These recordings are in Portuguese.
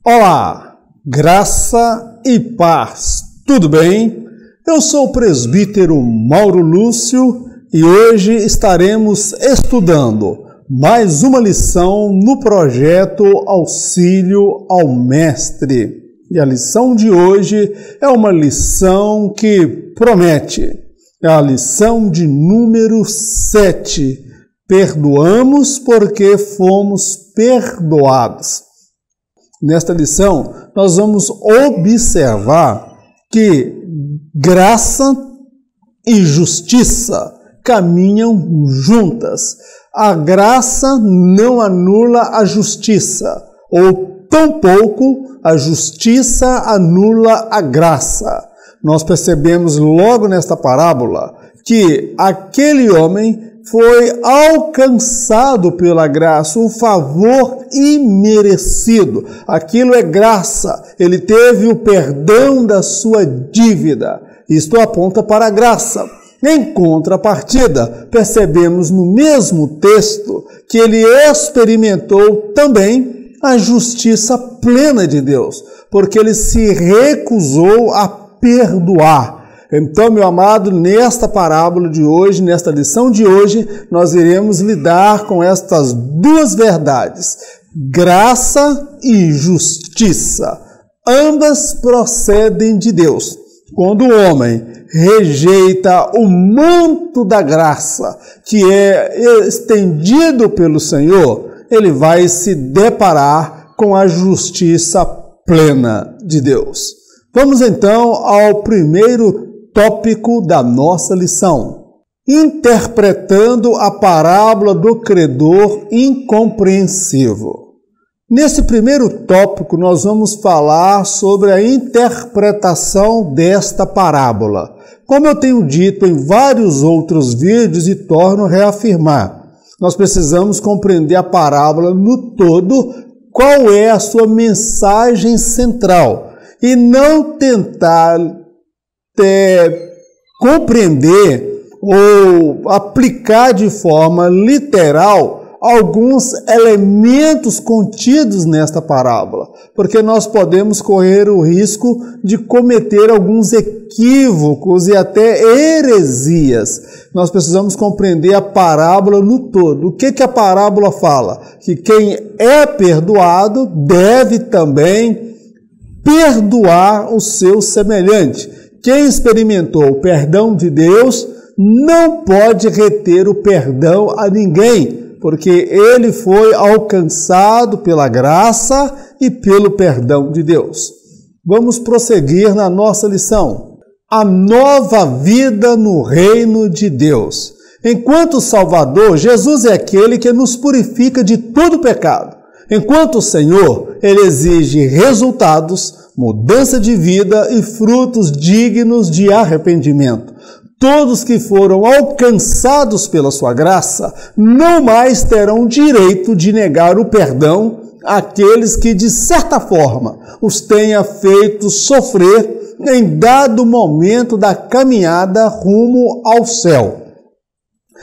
Olá, graça e paz, tudo bem? Eu sou o presbítero Mauro Lúcio e hoje estaremos estudando mais uma lição no projeto Auxílio ao Mestre. E a lição de hoje é uma lição que promete. É a lição de número 7. Perdoamos porque fomos perdoados. Nesta lição, nós vamos observar que graça e justiça caminham juntas. A graça não anula a justiça, ou tampouco a justiça anula a graça. Nós percebemos logo nesta parábola que aquele homem foi alcançado pela graça, um favor imerecido. Aquilo é graça. Ele teve o perdão da sua dívida. Isto aponta para a graça. Em contrapartida, percebemos no mesmo texto que ele experimentou também a justiça plena de Deus, porque ele se recusou a perdoar. Então, meu amado, nesta parábola de hoje, nesta lição de hoje, nós iremos lidar com estas duas verdades, graça e justiça. Ambas procedem de Deus. Quando o homem rejeita o manto da graça que é estendido pelo Senhor, ele vai se deparar com a justiça plena de Deus. Vamos então ao primeiro tópico da nossa lição, interpretando a parábola do credor incompreensivo. Nesse primeiro tópico, nós vamos falar sobre a interpretação desta parábola. Como eu tenho dito em vários outros vídeos e torno a reafirmar, nós precisamos compreender a parábola no todo, qual é a sua mensagem central, e não tentar compreender ou aplicar de forma literal alguns elementos contidos nesta parábola, porque nós podemos correr o risco de cometer alguns equívocos e até heresias. Nós precisamos compreender a parábola no todo. O que a parábola fala? Que quem é perdoado deve também perdoar o seu semelhante. Quem experimentou o perdão de Deus não pode reter o perdão a ninguém, porque ele foi alcançado pela graça e pelo perdão de Deus. Vamos prosseguir na nossa lição. A nova vida no reino de Deus. Enquanto Salvador, Jesus é aquele que nos purifica de todo pecado. Enquanto Senhor, Ele exige resultados, mudança de vida e frutos dignos de arrependimento. Todos que foram alcançados pela sua graça não mais terão direito de negar o perdão àqueles que, de certa forma, os tenha feito sofrer em dado momento da caminhada rumo ao céu.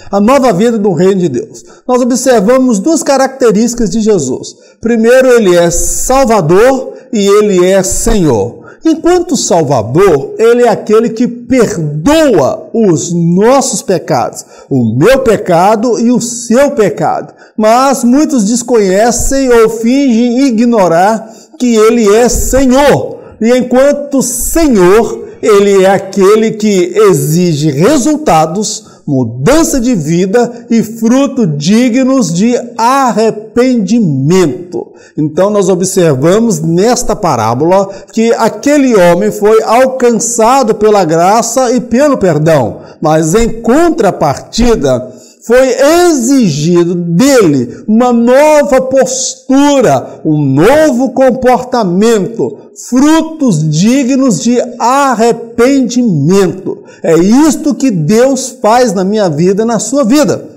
A nova vida do reino de Deus. Nós observamos duas características de Jesus. Primeiro, ele é Salvador e ele é Senhor. Enquanto Salvador, ele é aquele que perdoa os nossos pecados, o meu pecado e o seu pecado. Mas muitos desconhecem ou fingem ignorar que ele é Senhor. E enquanto Senhor, ele é aquele que exige resultados, mudança de vida e fruto dignos de arrependimento. Então nós observamos nesta parábola que aquele homem foi alcançado pela graça e pelo perdão, mas em contrapartida foi exigido dele uma nova postura, um novo comportamento, frutos dignos de arrependimento. É isto que Deus faz na minha vida e na sua vida.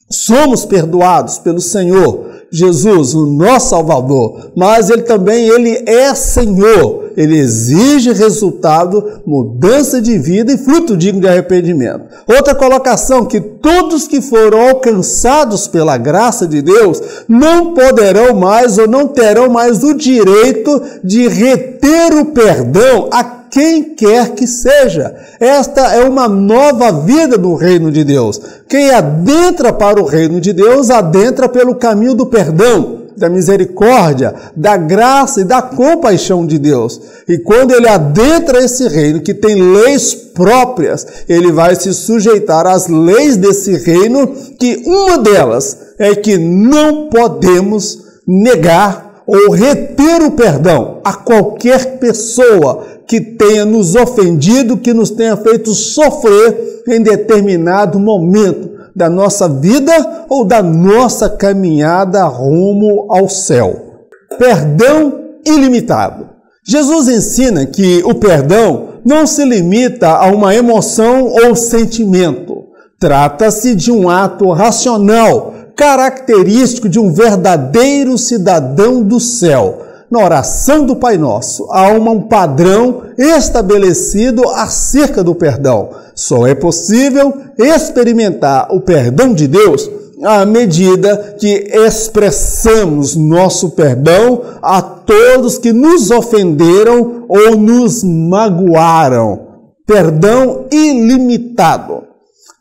Somos perdoados pelo Senhor Jesus, o nosso Salvador, mas ele também é Senhor. Ele exige resultado, mudança de vida e fruto digno de arrependimento. Outra colocação, que todos que foram alcançados pela graça de Deus não poderão mais ou não terão mais o direito de reter o perdão a quem quer que seja. Esta é uma nova vida no reino de Deus. Quem adentra para o reino de Deus, adentra pelo caminho do perdão, da misericórdia, da graça e da compaixão de Deus. E quando ele adentra esse reino, que tem leis próprias, ele vai se sujeitar às leis desse reino, que uma delas é que não podemos negar ou reter o perdão a qualquer pessoa que tenha nos ofendido, que nos tenha feito sofrer em determinado momento da nossa vida ou da nossa caminhada rumo ao céu. Perdão ilimitado. Jesus ensina que o perdão não se limita a uma emoção ou sentimento. Trata-se de um ato racional, característico de um verdadeiro cidadão do céu. Na oração do Pai Nosso, há um padrão estabelecido acerca do perdão. Só é possível experimentar o perdão de Deus à medida que expressamos nosso perdão a todos que nos ofenderam ou nos magoaram. Perdão ilimitado.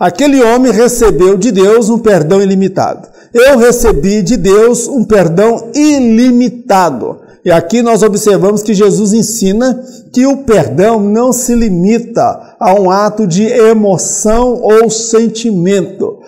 Aquele homem recebeu de Deus um perdão ilimitado. Eu recebi de Deus um perdão ilimitado. E aqui nós observamos que Jesus ensina que o perdão não se limita a um ato de emoção ou sentimento.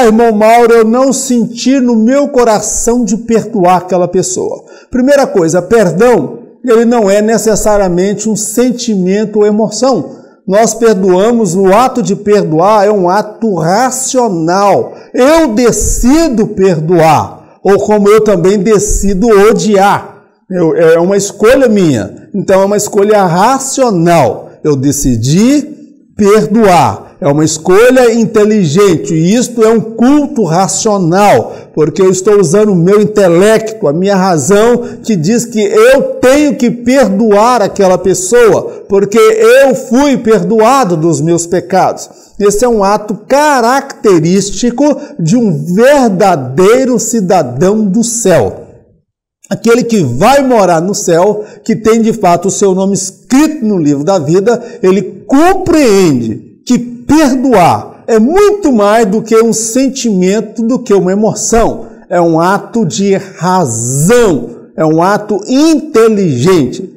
Irmão Mauro, eu não senti no meu coração de perdoar aquela pessoa. Primeira coisa, perdão, ele não é necessariamente um sentimento ou emoção. Nós perdoamos, o ato de perdoar é um ato racional. Eu decido perdoar, ou como eu também decido odiar. É uma escolha minha, então é uma escolha racional. Eu decidi perdoar, é uma escolha inteligente, e isto é um culto racional, porque eu estou usando o meu intelecto, a minha razão, que diz que eu tenho que perdoar aquela pessoa, porque eu fui perdoado dos meus pecados. Esse é um ato característico de um verdadeiro cidadão do céu. Aquele que vai morar no céu, que tem de fato o seu nome escrito no livro da vida, ele compreende que perdoar é muito mais do que um sentimento, do que uma emoção. É um ato de razão, é um ato inteligente.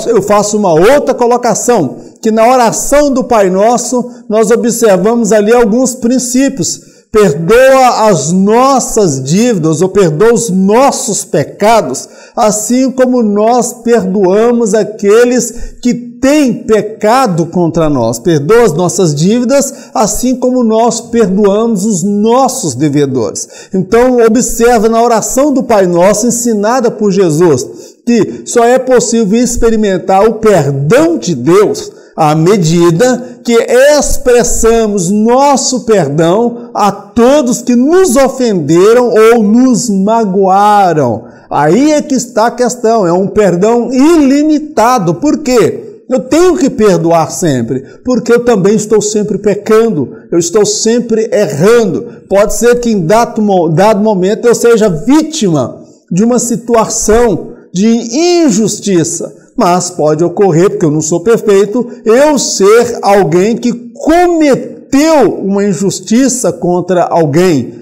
Eu faço uma outra colocação, que na oração do Pai Nosso, nós observamos ali alguns princípios. Perdoa as nossas dívidas, ou perdoa os nossos pecados, assim como nós perdoamos aqueles que têm pecado contra nós. Perdoa as nossas dívidas, assim como nós perdoamos os nossos devedores. Então, observa na oração do Pai Nosso, ensinada por Jesus, que só é possível experimentar o perdão de Deus à medida que expressamos nosso perdão a todos que nos ofenderam ou nos magoaram. Aí é que está a questão, é um perdão ilimitado. Por quê? Eu tenho que perdoar sempre, porque eu também estou sempre pecando, eu estou sempre errando. Pode ser que em dado momento eu seja vítima de uma situação de injustiça, mas pode ocorrer, porque eu não sou perfeito, eu ser alguém que cometeu uma injustiça contra alguém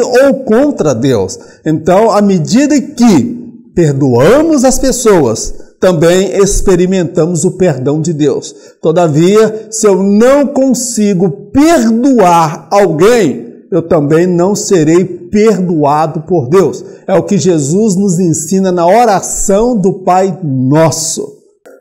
ou contra Deus. Então, à medida que perdoamos as pessoas, também experimentamos o perdão de Deus. Todavia, se eu não consigo perdoar alguém, eu também não serei perdoado por Deus. É o que Jesus nos ensina na oração do Pai Nosso.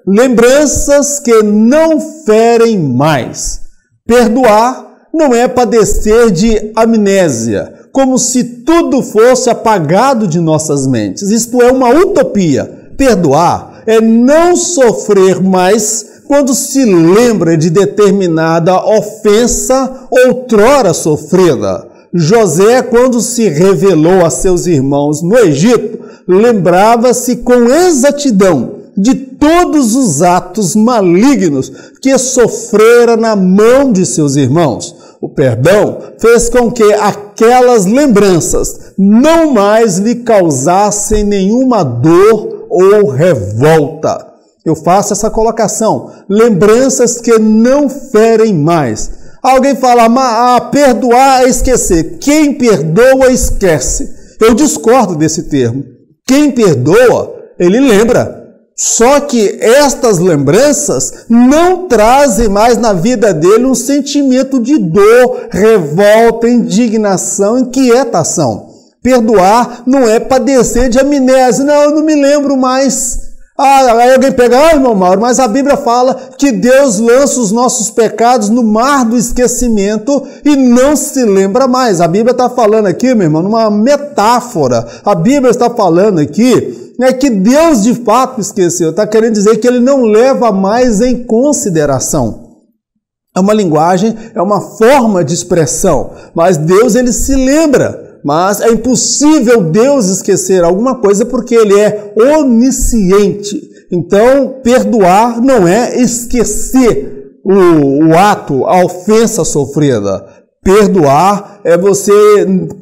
Lembranças que não ferem mais. Perdoar não é padecer de amnésia, como se tudo fosse apagado de nossas mentes. Isto é uma utopia. Perdoar é não sofrer mais quando se lembra de determinada ofensa outrora sofrida. José, quando se revelou a seus irmãos no Egito, lembrava-se com exatidão de todos os atos malignos que sofrera na mão de seus irmãos. O perdão fez com que aquelas lembranças não mais lhe causassem nenhuma dor ou revolta. Eu faço essa colocação, lembranças que não ferem mais. Alguém fala, perdoar é esquecer. Quem perdoa, esquece. Eu discordo desse termo. Quem perdoa, ele lembra. Só que estas lembranças não trazem mais na vida dele um sentimento de dor, revolta, indignação, inquietação. Perdoar não é padecer de amnésia. Não, eu não me lembro mais. Aí alguém pega, irmão Mauro, mas a Bíblia fala que Deus lança os nossos pecados no mar do esquecimento e não se lembra mais. A Bíblia está falando aqui, meu irmão, numa metáfora. A Bíblia está falando aqui que Deus de fato esqueceu. Está querendo dizer que ele não leva mais em consideração. É uma linguagem, é uma forma de expressão, mas Deus ele se lembra. Mas é impossível Deus esquecer alguma coisa porque Ele é onisciente. Então, perdoar não é esquecer o ato, a ofensa sofrida. Perdoar é você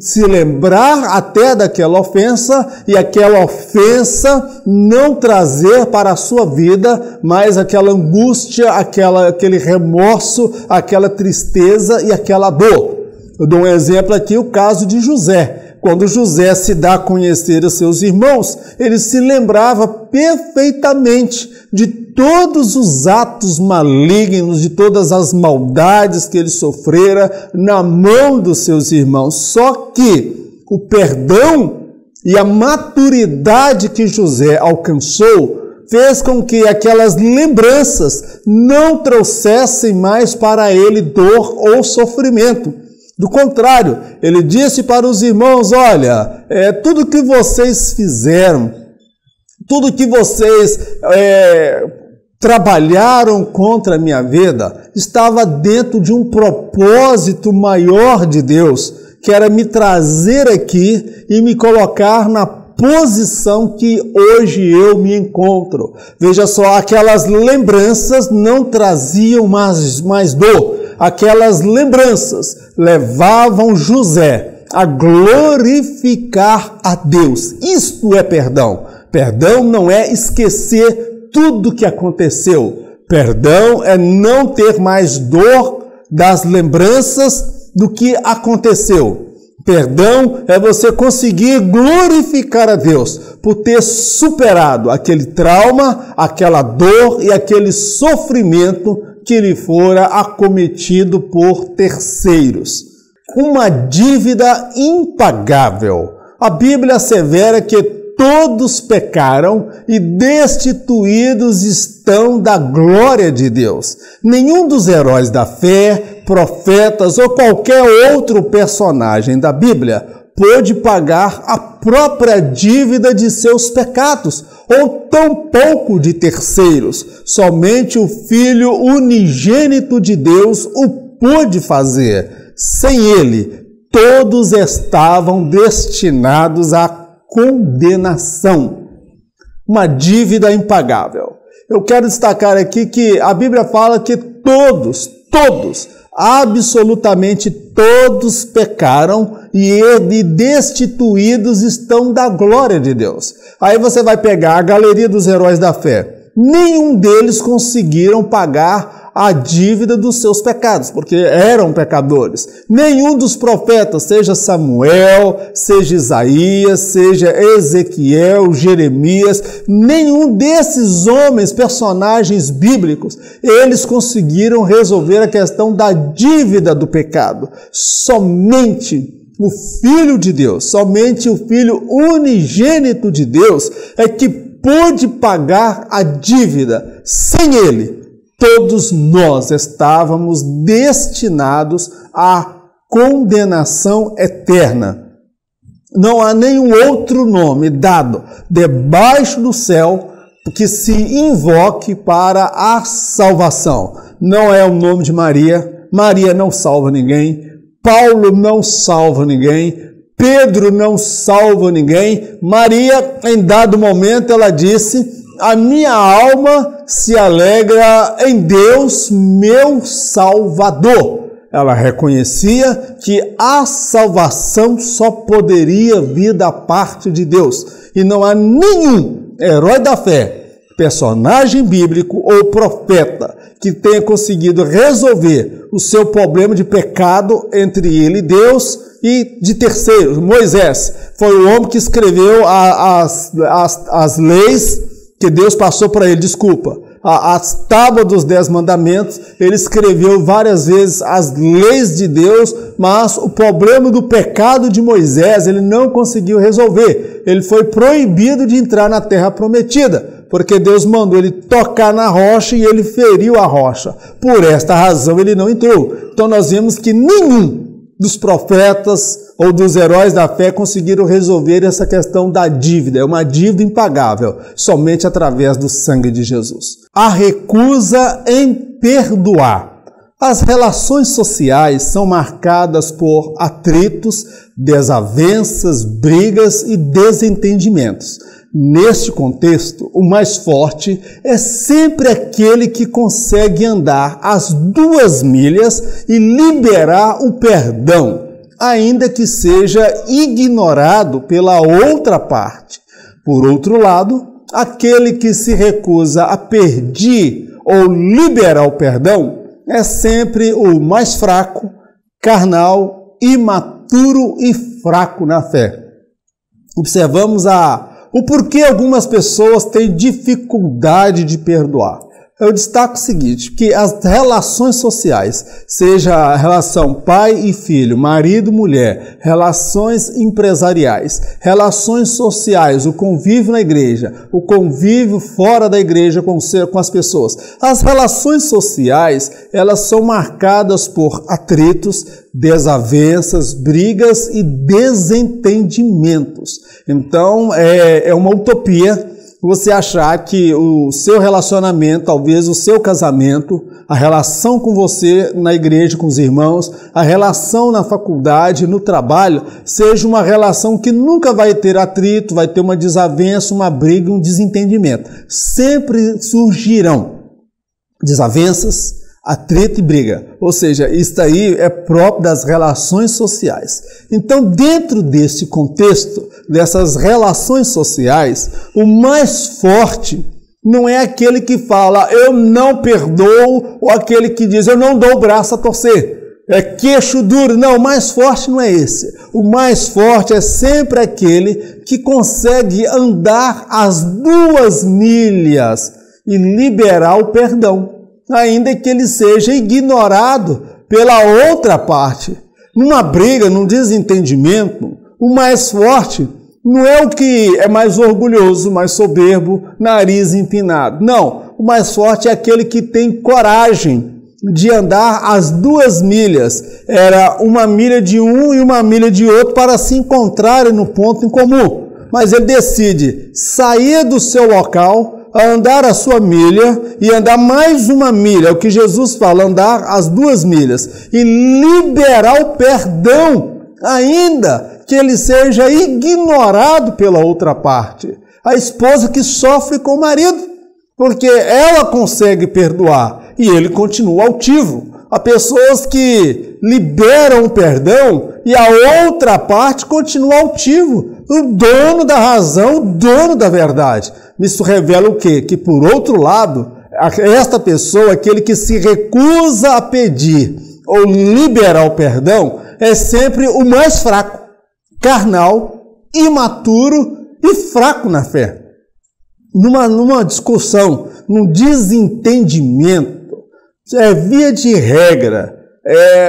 se lembrar até daquela ofensa e aquela ofensa não trazer para a sua vida mais aquela angústia, aquele remorso, aquela tristeza e aquela dor. Eu dou um exemplo aqui, o caso de José. Quando José se dá a conhecer a seus irmãos, ele se lembrava perfeitamente de todos os atos malignos, de todas as maldades que ele sofrera na mão dos seus irmãos. Só que o perdão e a maturidade que José alcançou fez com que aquelas lembranças não trouxessem mais para ele dor ou sofrimento. Do contrário, ele disse para os irmãos, olha, tudo que vocês fizeram, tudo que vocês trabalharam contra a minha vida, estava dentro de um propósito maior de Deus, que era me trazer aqui e me colocar na posição que hoje eu me encontro. Veja só, aquelas lembranças não traziam mais dor. Aquelas lembranças levavam José a glorificar a Deus. Isto é perdão. Perdão não é esquecer tudo que aconteceu. Perdão é não ter mais dor das lembranças do que aconteceu. Perdão é você conseguir glorificar a Deus por ter superado aquele trauma, aquela dor e aquele sofrimento que lhe fora acometido por terceiros. Uma dívida impagável. A Bíblia assevera que todos pecaram e destituídos estão da glória de Deus. Nenhum dos heróis da fé, profetas ou qualquer outro personagem da Bíblia pôde pagar a própria dívida de seus pecados, ou tampouco de terceiros. Somente o Filho unigênito de Deus o pôde fazer. Sem ele, todos estavam destinados à condenação. Uma dívida impagável. Eu quero destacar aqui que a Bíblia fala que todos, absolutamente todos pecaram e destituídos estão da glória de Deus. Aí você vai pegar a galeria dos heróis da fé. Nenhum deles conseguiram pagar a dívida dos seus pecados, porque eram pecadores. Nenhum dos profetas, seja Samuel, seja Isaías, seja Ezequiel, Jeremias, nenhum desses homens, personagens bíblicos, eles conseguiram resolver a questão da dívida do pecado. Somente o Filho de Deus, somente o Filho unigênito de Deus é que pôde pagar a dívida. Sem ele, todos nós estávamos destinados à condenação eterna. Não há nenhum outro nome dado debaixo do céu que se invoque para a salvação. Não é o nome de Maria. Maria não salva ninguém. Paulo não salva ninguém, Pedro não salva ninguém. Maria, em dado momento, ela disse: a minha alma se alegra em Deus, meu Salvador. Ela reconhecia que a salvação só poderia vir da parte de Deus. E não há nenhum herói da fé, personagem bíblico ou profeta que tenha conseguido resolver o seu problema de pecado entre ele e Deus e de terceiros. Moisés foi o homem que escreveu as leis que Deus passou para ele, as tábuas dos 10 mandamentos. Ele escreveu várias vezes as leis de Deus, mas o problema do pecado de Moisés ele não conseguiu resolver. Ele foi proibido de entrar na terra prometida, porque Deus mandou ele tocar na rocha e ele feriu a rocha. Por esta razão ele não entrou. Então nós vemos que nenhum dos profetas ou dos heróis da fé conseguiram resolver essa questão da dívida. É uma dívida impagável, somente através do sangue de Jesus. A recusa em perdoar. As relações sociais são marcadas por atritos, desavenças, brigas e desentendimentos. Neste contexto, o mais forte é sempre aquele que consegue andar as 2 milhas e liberar o perdão, ainda que seja ignorado pela outra parte. Por outro lado, aquele que se recusa a pedir ou liberar o perdão é sempre o mais fraco, carnal, imaturo e fraco na fé. Observamos o porquê algumas pessoas têm dificuldade de perdoar. Eu destaco o seguinte, que as relações sociais, seja a relação pai e filho, marido e mulher, relações empresariais, relações sociais, o convívio na igreja, o convívio fora da igreja com as pessoas. As relações sociais, elas são marcadas por atritos, desavenças, brigas e desentendimentos. Então, é uma utopia você achar que o seu relacionamento, talvez o seu casamento, a relação com você na igreja, com os irmãos, a relação na faculdade, no trabalho, seja uma relação que nunca vai ter atrito, vai ter uma desavença, uma briga, um desentendimento. Sempre surgirão desavenças, atrito e briga. Ou seja, isso aí é próprio das relações sociais. Então, dentro desse contexto, dessas relações sociais, o mais forte não é aquele que fala, eu não perdoo, ou aquele que diz, eu não dou o braço a torcer. É queixo duro. Não, o mais forte não é esse. O mais forte é sempre aquele que consegue andar as 2 milhas e liberar o perdão, ainda que ele seja ignorado pela outra parte. Numa briga, num desentendimento, o mais forte não é o que é mais orgulhoso, mais soberbo, nariz empinado. Não, o mais forte é aquele que tem coragem de andar as 2 milhas. Era 1 milha de um e 1 milha de outro para se encontrarem no ponto em comum. Mas ele decide sair do seu local, andar a sua milha e andar mais 1 milha, é o que Jesus fala, andar as 2 milhas e liberar o perdão, ainda que ele seja ignorado pela outra parte. A esposa que sofre com o marido, porque ela consegue perdoar e ele continua altivo. Há pessoas que liberam o perdão e a outra parte continua altivo, o dono da razão, o dono da verdade. Isso revela o quê? Que, por outro lado, esta pessoa, aquele que se recusa a pedir ou liberar o perdão, é sempre o mais fraco, carnal, imaturo e fraco na fé. Numa discussão, num desentendimento, via de regra,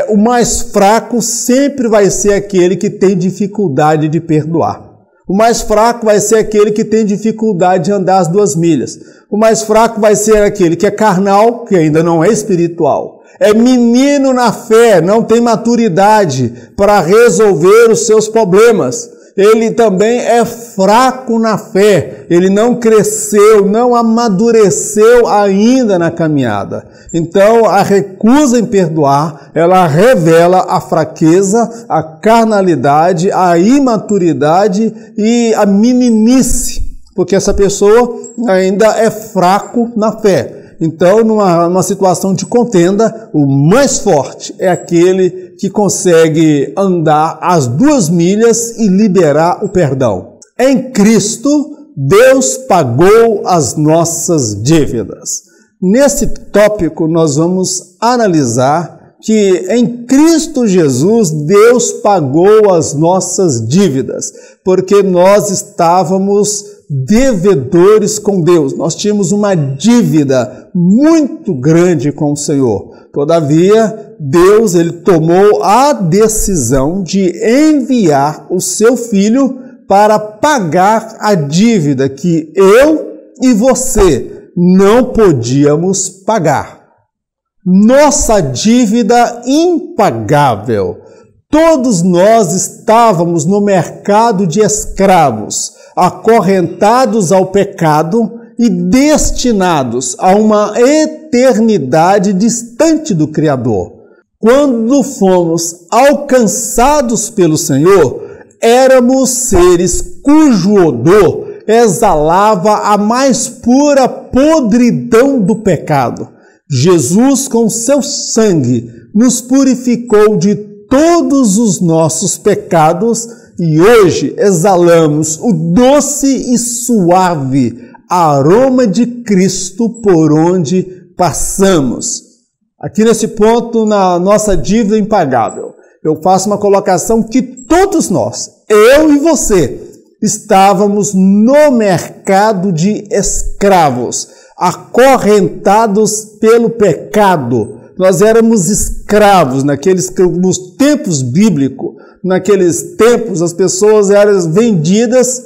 o mais fraco sempre vai ser aquele que tem dificuldade de perdoar. O mais fraco vai ser aquele que tem dificuldade de andar as 2 milhas. O mais fraco vai ser aquele que é carnal, que ainda não é espiritual. É menino na fé, não tem maturidade para resolver os seus problemas. ele também é fraco na fé, ele não cresceu, não amadureceu ainda na caminhada. Então, a recusa em perdoar, ela revela a fraqueza, a carnalidade, a imaturidade e a meninice, porque essa pessoa ainda é fraco na fé. Então, numa situação de contenda, o mais forte é aquele que consegue andar as 2 milhas e liberar o perdão. Em Cristo, Deus pagou as nossas dívidas. Nesse tópico, nós vamos analisar que em Cristo Jesus, Deus pagou as nossas dívidas, porque nós estávamos devedores com Deus. Nós tínhamos uma dívida muito grande com o Senhor. Todavia, Deus ele tomou a decisão de enviar o seu Filho para pagar a dívida que eu e você não podíamos pagar. Nossa dívida impagável. Todos nós estávamos no mercado de escravos, acorrentados ao pecado e destinados a uma eternidade distante do Criador. Quando fomos alcançados pelo Senhor, éramos seres cujo odor exalava a mais pura podridão do pecado. Jesus, com seu sangue, nos purificou de todos os nossos pecados e hoje exalamos o doce e suave aroma de Cristo por onde passamos. Aqui nesse ponto, na nossa dívida impagável, eu faço uma colocação que todos nós, eu e você, estávamos no mercado de escravos, acorrentados pelo pecado. Nós éramos escravos nos tempos bíblicos. Naqueles tempos, as pessoas eram vendidas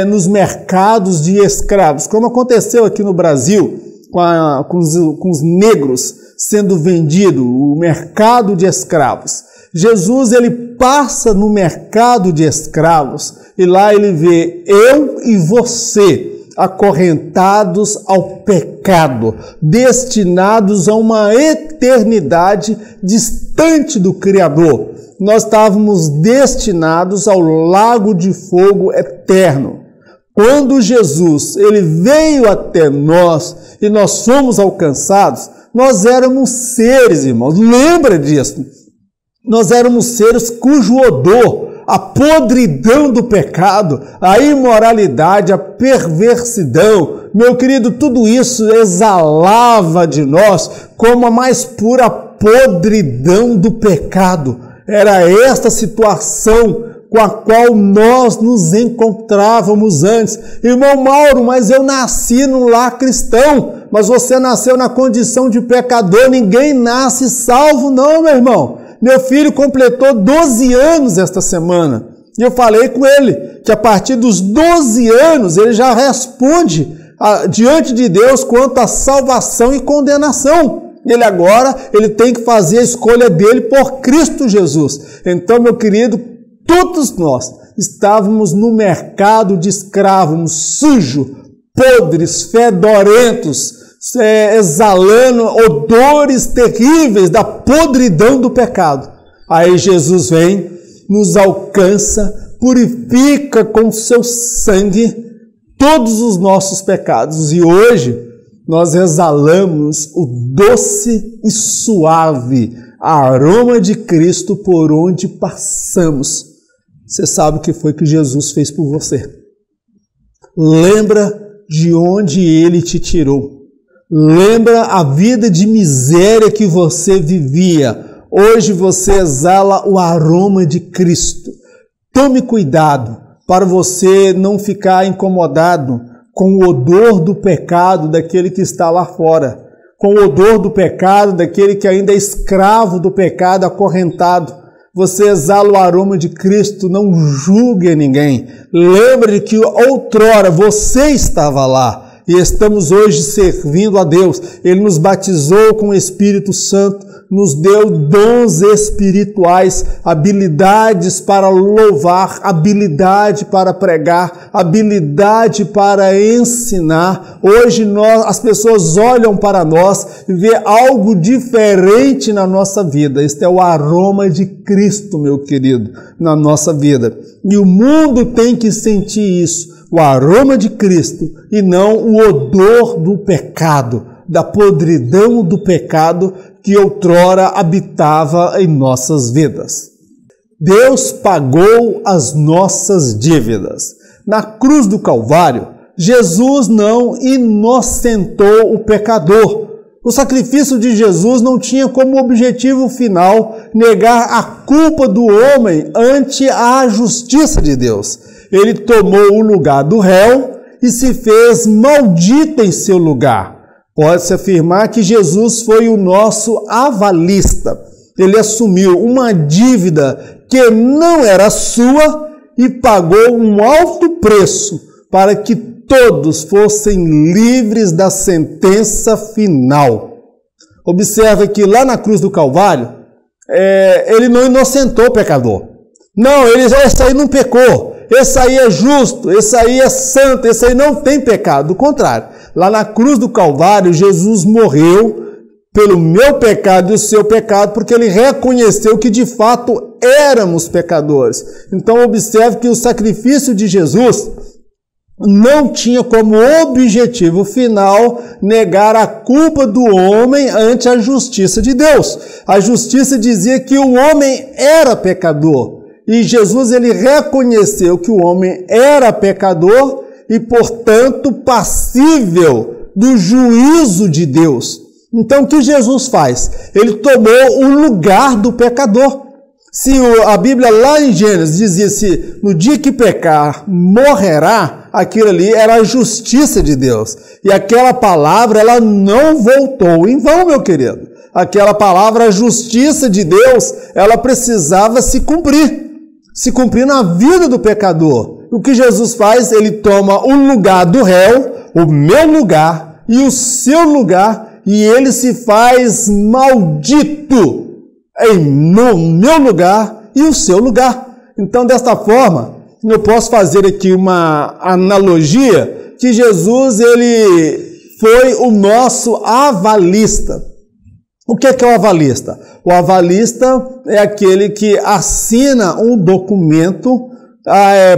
nos mercados de escravos, como aconteceu aqui no Brasil com os negros sendo vendidos, o mercado de escravos. Jesus ele passa no mercado de escravos e lá ele vê eu e você acorrentados ao pecado, destinados a uma eternidade distante do Criador. Nós estávamos destinados ao lago de fogo eterno. Quando Jesus ele veio até nós e nós fomos alcançados, nós éramos seres, irmãos, lembra disso? Nós éramos seres cujo odor, a podridão do pecado, a imoralidade, a perversidão, meu querido, tudo isso exalava de nós como a mais pura podridão do pecado. Era esta situação com a qual nós nos encontrávamos antes. Irmão Mauro, mas eu nasci num lar cristão, mas você nasceu na condição de pecador, ninguém nasce salvo não, meu irmão. Meu filho completou 12 anos esta semana. E eu falei com ele que a partir dos 12 anos ele já responde diante de Deus quanto à salvação e condenação. Ele tem que fazer a escolha dele por Cristo Jesus. Então, meu querido, todos nós estávamos no mercado de escravos, sujos, podres, fedorentos, exalando odores terríveis da podridão do pecado. Aí Jesus vem, nos alcança, purifica com seu sangue todos os nossos pecados. E hoje nós exalamos o doce e suave aroma de Cristo por onde passamos. Você sabe o que foi que Jesus fez por você. Lembra de onde Ele te tirou. Lembra a vida de miséria que você vivia. Hoje você exala o aroma de Cristo. Tome cuidado para você não ficar incomodado com o odor do pecado daquele que está lá fora, com o odor do pecado daquele que ainda é escravo do pecado, acorrentado. Você exala o aroma de Cristo, não julgue ninguém. Lembre que outrora você estava lá e estamos hoje servindo a Deus. Ele nos batizou com o Espírito Santo, nos deu dons espirituais, habilidades para louvar, habilidade para pregar, habilidade para ensinar. Hoje as pessoas olham para nós e vê algo diferente na nossa vida. Este é o aroma de Cristo, meu querido, na nossa vida. E o mundo tem que sentir isso, o aroma de Cristo, e não o odor do pecado, da podridão do pecado que outrora habitava em nossas vidas. Deus pagou as nossas dívidas. Na cruz do Calvário, Jesus não inocentou o pecador. O sacrifício de Jesus não tinha como objetivo final negar a culpa do homem ante a justiça de Deus. Ele tomou o lugar do réu e se fez maldito em seu lugar. Pode-se afirmar que Jesus foi o nosso avalista. Ele assumiu uma dívida que não era sua e pagou um alto preço para que todos fossem livres da sentença final. Observe que lá na cruz do Calvário, ele não inocentou o pecador. Não, esse aí não pecou, esse aí é justo, esse aí é santo, esse aí não tem pecado. Do contrário, lá na cruz do Calvário, Jesus morreu pelo meu pecado e o seu pecado, porque ele reconheceu que de fato éramos pecadores. Então observe que o sacrifício de Jesus não tinha como objetivo final negar a culpa do homem ante a justiça de Deus. A justiça dizia que o homem era pecador. E Jesus ele reconheceu que o homem era pecador e, portanto, passível do juízo de Deus. Então, o que Jesus faz? Ele tomou o lugar do pecador. Se a Bíblia lá em Gênesis dizia se no dia que pecar morrerá, aquilo ali era a justiça de Deus. E aquela palavra ela não voltou em vão, meu querido. Aquela palavra, a justiça de Deus, ela precisava se cumprir na vida do pecador. O que Jesus faz? Ele toma o lugar do réu, o meu lugar e o seu lugar, e ele se faz maldito no meu lugar e o seu lugar. Então, desta forma, eu posso fazer aqui uma analogia que Jesus ele foi o nosso avalista. O que é o avalista? O avalista é aquele que assina um documento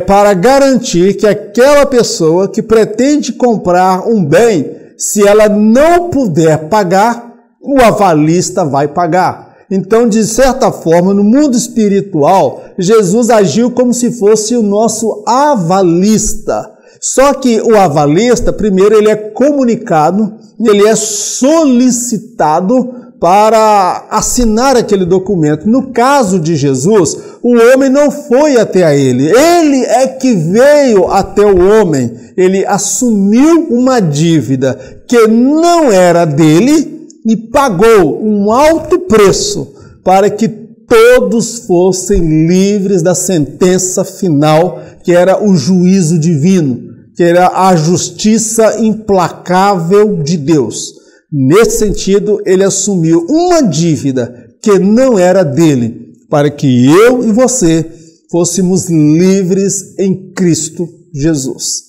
para garantir que aquela pessoa que pretende comprar um bem, se ela não puder pagar, o avalista vai pagar. Então, de certa forma, no mundo espiritual, Jesus agiu como se fosse o nosso avalista. Só que o avalista, primeiro, ele é comunicado, ele é solicitado para assinar aquele documento. No caso de Jesus, o homem não foi até a ele. Ele é que veio até o homem. Ele assumiu uma dívida que não era dele e pagou um alto preço para que todos fossem livres da sentença final, que era o juízo divino, que era a justiça implacável de Deus. Nesse sentido, ele assumiu uma dívida que não era dele, para que eu e você fôssemos livres em Cristo Jesus.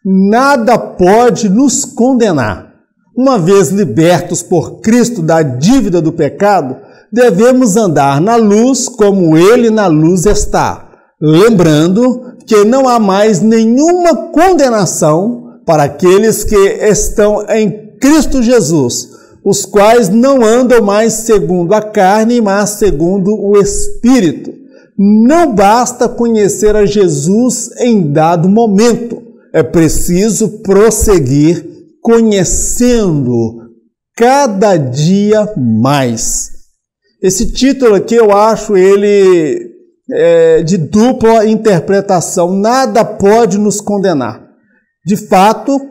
Nada pode nos condenar. Uma vez libertos por Cristo da dívida do pecado, devemos andar na luz como Ele na luz está, lembrando que não há mais nenhuma condenação para aqueles que estão em Cristo Jesus, os quais não andam mais segundo a carne, mas segundo o Espírito. Não basta conhecer a Jesus em dado momento, é preciso prosseguir conhecendo cada dia mais. Esse título aqui eu acho ele de dupla interpretação. Nada pode nos condenar. De fato,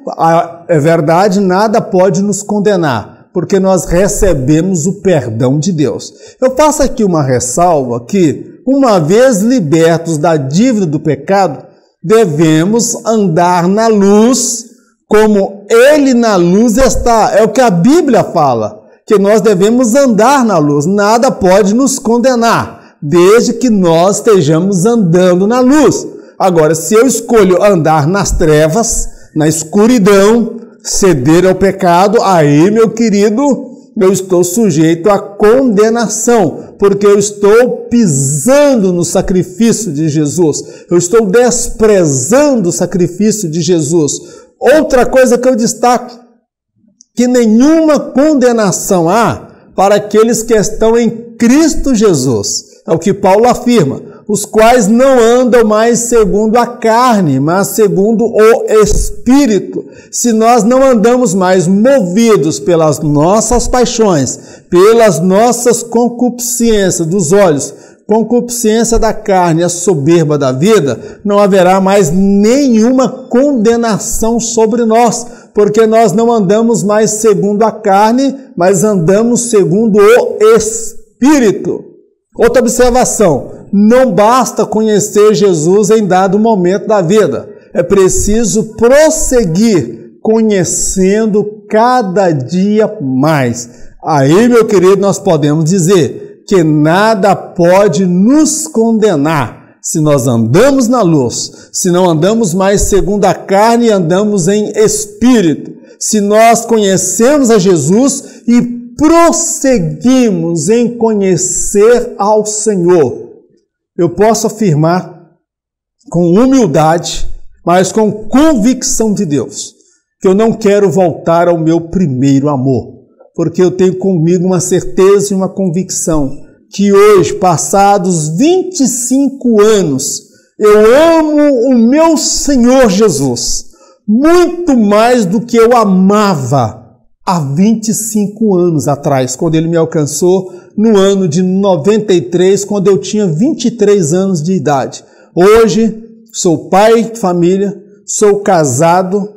é verdade, nada pode nos condenar, porque nós recebemos o perdão de Deus. Eu faço aqui uma ressalva que, uma vez libertos da dívida do pecado, devemos andar na luz como Ele na luz está. É o que a Bíblia fala, que nós devemos andar na luz. Nada pode nos condenar, desde que nós estejamos andando na luz. Agora, se eu escolho andar nas trevas, na escuridão, ceder ao pecado, aí, meu querido, eu estou sujeito à condenação, porque eu estou pisando no sacrifício de Jesus, eu estou desprezando o sacrifício de Jesus. Outra coisa que eu destaco, que nenhuma condenação há para aqueles que estão em Cristo Jesus. É o que Paulo afirma, os quais não andam mais segundo a carne, mas segundo o Espírito. Se nós não andamos mais movidos pelas nossas paixões, pelas nossas concupiscências dos olhos, concupiscência da carne, a soberba da vida, não haverá mais nenhuma condenação sobre nós, porque nós não andamos mais segundo a carne, mas andamos segundo o Espírito. Outra observação, não basta conhecer Jesus em dado momento da vida, é preciso prosseguir conhecendo cada dia mais. Aí, meu querido, nós podemos dizer que nada pode nos condenar se nós andamos na luz, se não andamos mais segundo a carne e andamos em espírito, se nós conhecemos a Jesus e prosseguimos em conhecer ao Senhor. Eu posso afirmar com humildade, mas com convicção de Deus, que eu não quero voltar ao meu primeiro amor, porque eu tenho comigo uma certeza e uma convicção que hoje, passados 25 anos, eu amo o meu Senhor Jesus muito mais do que eu amava há 25 anos atrás, quando ele me alcançou no ano de 93, quando eu tinha 23 anos de idade. Hoje, sou pai de família, sou casado,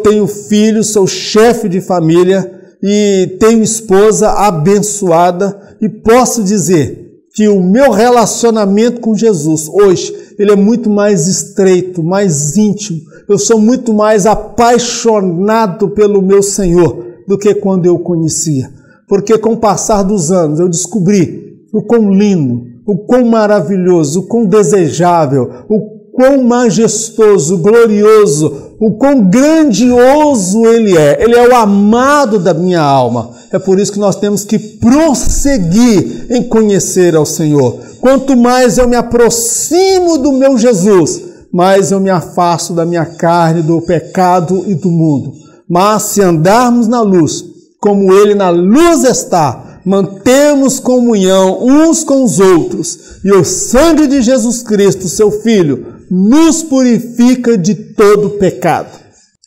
tenho filhos, sou chefe de família e tenho esposa abençoada e posso dizer que o meu relacionamento com Jesus hoje, ele é muito mais estreito, mais íntimo. Eu sou muito mais apaixonado pelo meu Senhor do que quando eu o conhecia. Porque com o passar dos anos eu descobri o quão lindo, o quão maravilhoso, o quão desejável, o quão majestoso, glorioso, o quão grandioso Ele é. Ele é o amado da minha alma. É por isso que nós temos que prosseguir em conhecer ao Senhor. Quanto mais eu me aproximo do meu Jesus, mais eu me afasto da minha carne, do pecado e do mundo. Mas se andarmos na luz, como Ele na luz está, mantemos comunhão uns com os outros, e o sangue de Jesus Cristo, seu Filho, nos purifica de todo pecado.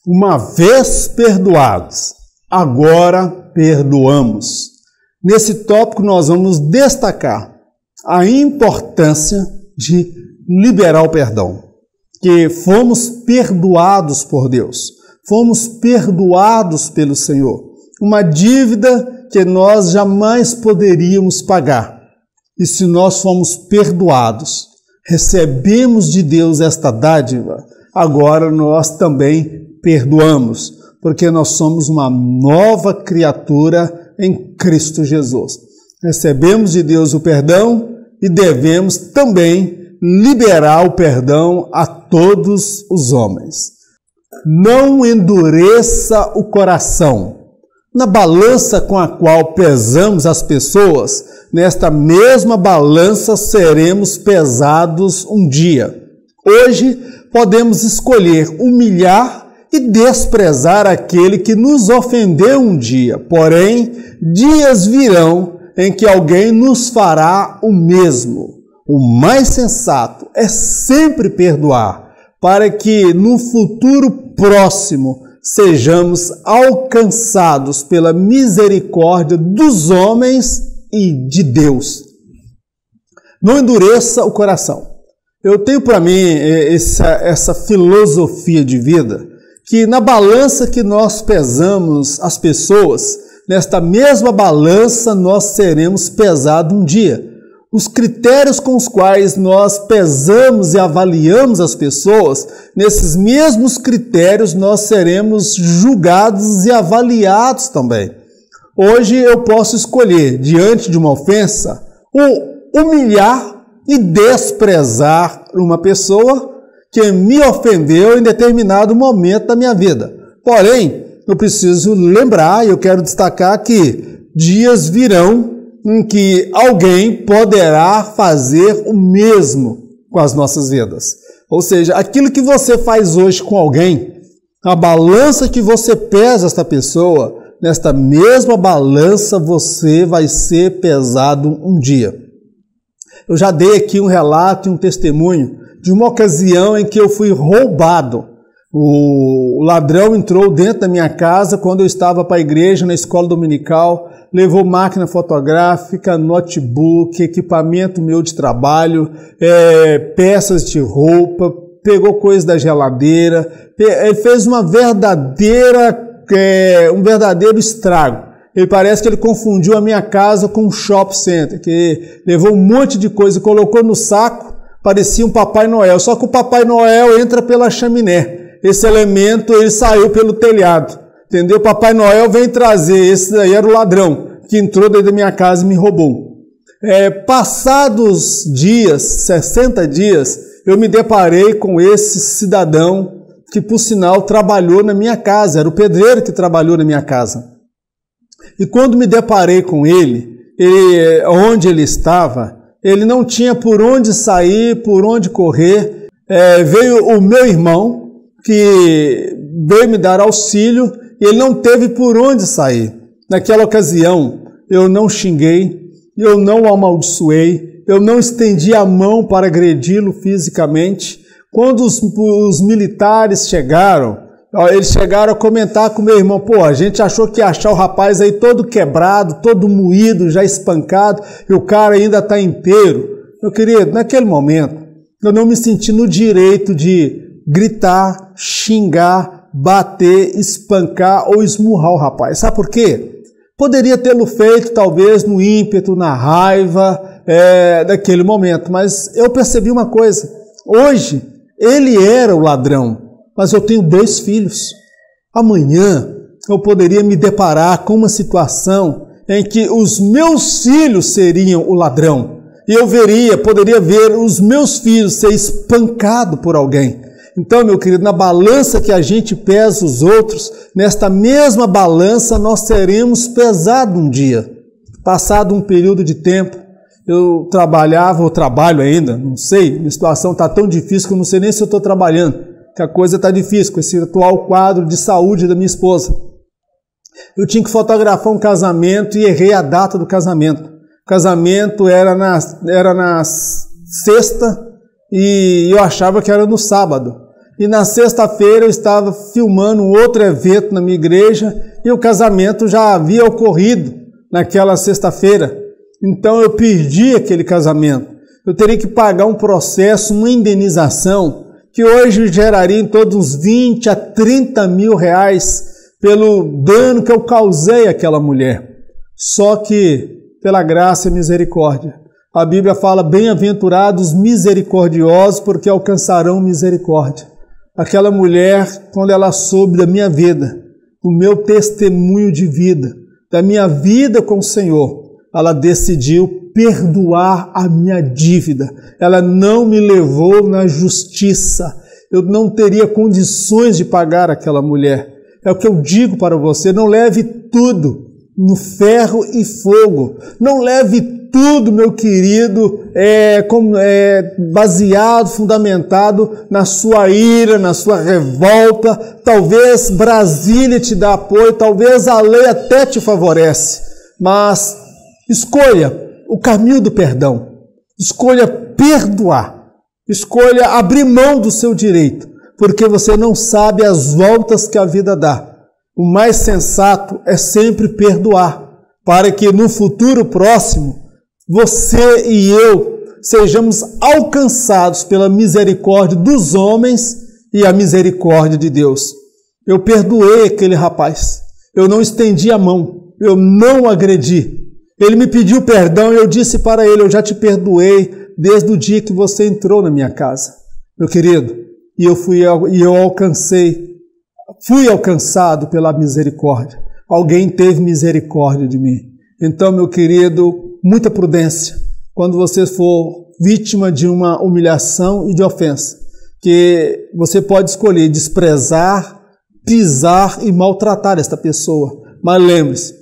Uma vez perdoados, agora perdoamos. Nesse tópico nós vamos destacar a importância de liberar o perdão, que fomos perdoados por Deus, fomos perdoados pelo Senhor, uma dívida que nós jamais poderíamos pagar. E se nós fomos perdoados, recebemos de Deus esta dádiva, agora nós também perdoamos, porque nós somos uma nova criatura em Cristo Jesus. Recebemos de Deus o perdão e devemos também liberar o perdão a todos os homens. Não endureça o coração. Na balança com a qual pesamos as pessoas, nesta mesma balança seremos pesados um dia. Hoje podemos escolher humilhar e desprezar aquele que nos ofendeu um dia. Porém, dias virão em que alguém nos fará o mesmo. O mais sensato é sempre perdoar, para que no futuro próximo sejamos alcançados pela misericórdia dos homens e de Deus. Não endureça o coração. Eu tenho para mim essa filosofia de vida, que na balança que nós pesamos as pessoas, nesta mesma balança nós seremos pesados um dia. Os critérios com os quais nós pesamos e avaliamos as pessoas, nesses mesmos critérios nós seremos julgados e avaliados também. Hoje eu posso escolher, diante de uma ofensa, humilhar e desprezar uma pessoa que me ofendeu em determinado momento da minha vida. Porém, eu preciso lembrar, e eu quero destacar que dias virão em que alguém poderá fazer o mesmo com as nossas vidas. Ou seja, aquilo que você faz hoje com alguém, a balança que você pesa esta pessoa, nesta mesma balança você vai ser pesado um dia. Eu já dei aqui um relato e um testemunho de uma ocasião em que eu fui roubado. O ladrão entrou dentro da minha casa quando eu estava para a igreja, na escola dominical, levou máquina fotográfica, notebook, equipamento meu de trabalho, peças de roupa, pegou coisas da geladeira, ele fez um verdadeiro estrago. Ele parece que ele confundiu a minha casa com um shopping center, que levou um monte de coisa, colocou no saco, parecia um Papai Noel, só que o Papai Noel entra pela chaminé. Esse elemento, ele saiu pelo telhado, entendeu? Papai Noel vem trazer, esse daí era o ladrão, que entrou dentro da minha casa e me roubou. Passados dias, 60 dias, eu me deparei com esse cidadão, que por sinal trabalhou na minha casa, era o pedreiro que trabalhou na minha casa. E quando me deparei com ele, onde ele estava, ele não tinha por onde sair, por onde correr. Veio o meu irmão, que veio me dar auxílio, e ele não teve por onde sair. Naquela ocasião, eu não xinguei, eu não o amaldiçoei, eu não estendi a mão para agredi-lo fisicamente. Quando os militares chegaram, eles chegaram a comentar com meu irmão, a gente achou que ia achar o rapaz aí todo quebrado, todo moído, já espancado, e o cara ainda está inteiro. Meu querido, naquele momento, eu não me senti no direito de gritar, xingar, bater, espancar ou esmurrar o rapaz. Sabe por quê? Poderia tê-lo feito talvez no ímpeto, na raiva daquele momento, mas eu percebi uma coisa. Hoje, ele era o ladrão, mas eu tenho 2 filhos. Amanhã, eu poderia me deparar com uma situação em que os meus filhos seriam o ladrão. E eu poderia ver os meus filhos ser espancados por alguém. Então, meu querido, na balança que a gente pesa os outros, nesta mesma balança nós seremos pesados um dia. Passado um período de tempo, eu trabalho ainda, não sei, minha situação está tão difícil que eu não sei nem se eu estou trabalhando, que a coisa está difícil com esse atual quadro de saúde da minha esposa. Eu tinha que fotografar um casamento e errei a data do casamento. O casamento era na sexta e eu achava que era no sábado. E na sexta-feira eu estava filmando um outro evento na minha igreja e o casamento já havia ocorrido naquela sexta-feira. Então eu perdi aquele casamento. Eu teria que pagar um processo, uma indenização, que hoje geraria em torno uns 20 a 30 mil reais pelo dano que eu causei àquela mulher. Só que, pela graça e misericórdia, a Bíblia fala, bem-aventurados misericordiosos, porque alcançarão misericórdia. Aquela mulher, quando ela soube da minha vida, do meu testemunho de vida, da minha vida com o Senhor, ela decidiu perdoar a minha dívida. Ela não me levou na justiça. Eu não teria condições de pagar aquela mulher. É o que eu digo para você, não leve tudo no ferro e fogo. Não leve tudo, meu querido, baseado, fundamentado na sua ira, na sua revolta. Talvez Brasília te dá apoio, talvez a lei até te favorece, mas escolha o caminho do perdão, escolha perdoar, escolha abrir mão do seu direito, porque você não sabe as voltas que a vida dá. O mais sensato é sempre perdoar, para que no futuro próximo, você e eu sejamos alcançados pela misericórdia dos homens e a misericórdia de Deus. Eu perdoei aquele rapaz, eu não estendi a mão, eu não agredi. Ele me pediu perdão e eu disse para ele, eu já te perdoei desde o dia que você entrou na minha casa. Meu querido, fui alcançado pela misericórdia. alguém teve misericórdia de mim. Então, meu querido, muita prudência quando você for vítima de uma humilhação e de ofensa, que você pode escolher desprezar, pisar e maltratar esta pessoa. Mas lembre-se,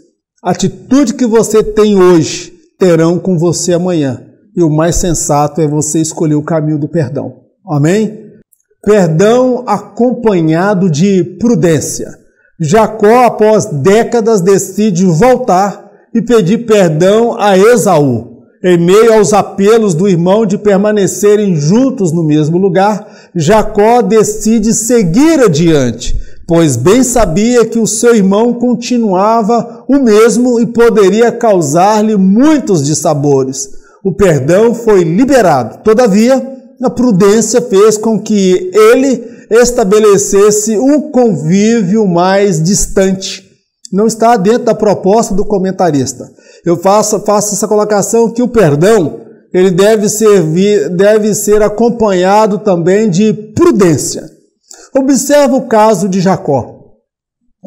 a atitude que você tem hoje terão com você amanhã. E o mais sensato é você escolher o caminho do perdão. Amém? Perdão acompanhado de prudência. Jacó, após décadas, decide voltar e pedir perdão a Esaú. Em meio aos apelos do irmão de permanecerem juntos no mesmo lugar, Jacó decide seguir adiante, pois bem sabia que o seu irmão continuava o mesmo e poderia causar-lhe muitos dissabores. O perdão foi liberado. Todavia, a prudência fez com que ele estabelecesse um convívio mais distante. Não está dentro da proposta do comentarista. Eu faço essa colocação que o perdão ele deve ser acompanhado também de prudência. Observa o caso de Jacó.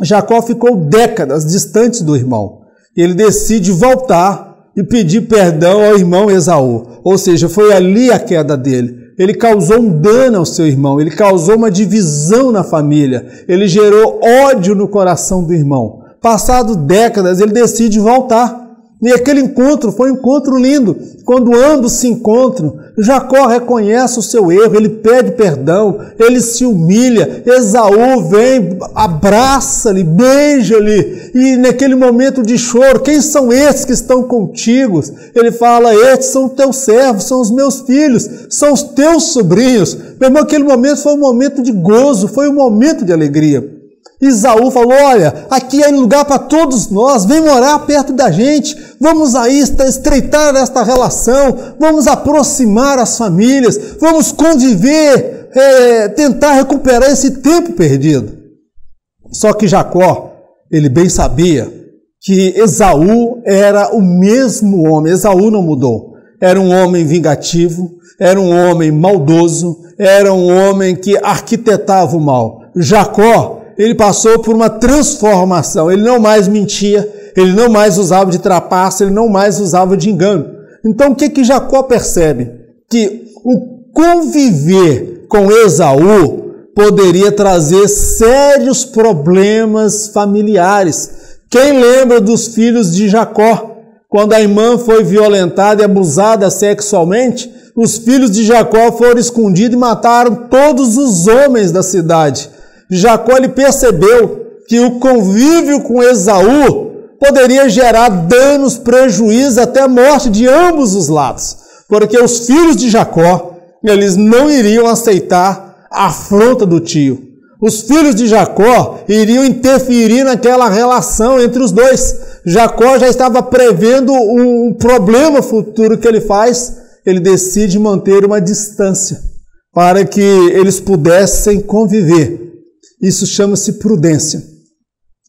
Jacó ficou décadas distante do irmão. Ele decide voltar e pedir perdão ao irmão Esaú. Ou seja, foi ali a queda dele. Ele causou um dano ao seu irmão, ele causou uma divisão na família, ele gerou ódio no coração do irmão. Passado décadas, ele decide voltar. E aquele encontro foi um encontro lindo. Quando ambos se encontram, Jacó reconhece o seu erro, ele pede perdão, ele se humilha. Esaú vem, abraça-lhe, beija-lhe. E naquele momento de choro, quem são esses que estão contigo? Ele fala, estes são teus servos, são os meus filhos, são os teus sobrinhos. Meu irmão, aquele momento foi um momento de gozo, foi um momento de alegria. Esaú falou, olha, aqui é lugar para todos nós, vem morar perto da gente, vamos aí estreitar esta relação, vamos aproximar as famílias, vamos conviver, tentar recuperar esse tempo perdido. Só que Jacó, ele bem sabia que Esaú era o mesmo homem, Esaú não mudou, era um homem vingativo, era um homem maldoso, era um homem que arquitetava o mal. Jacó, ele passou por uma transformação, ele não mais mentia, ele não mais usava de trapaça, ele não mais usava de engano. Então o que Jacó percebe? Que o conviver com Esaú poderia trazer sérios problemas familiares. Quem lembra dos filhos de Jacó? Quando a irmã foi violentada e abusada sexualmente, os filhos de Jacó foram escondidos e mataram todos os homens da cidade. Jacó ele percebeu que o convívio com Esaú poderia gerar danos, prejuízos, até morte de ambos os lados. Porque os filhos de Jacó, eles não iriam aceitar a afronta do tio. Os filhos de Jacó iriam interferir naquela relação entre os dois. Jacó já estava prevendo um problema futuro que ele faz. Ele decide manter uma distância para que eles pudessem conviver. Isso chama-se prudência.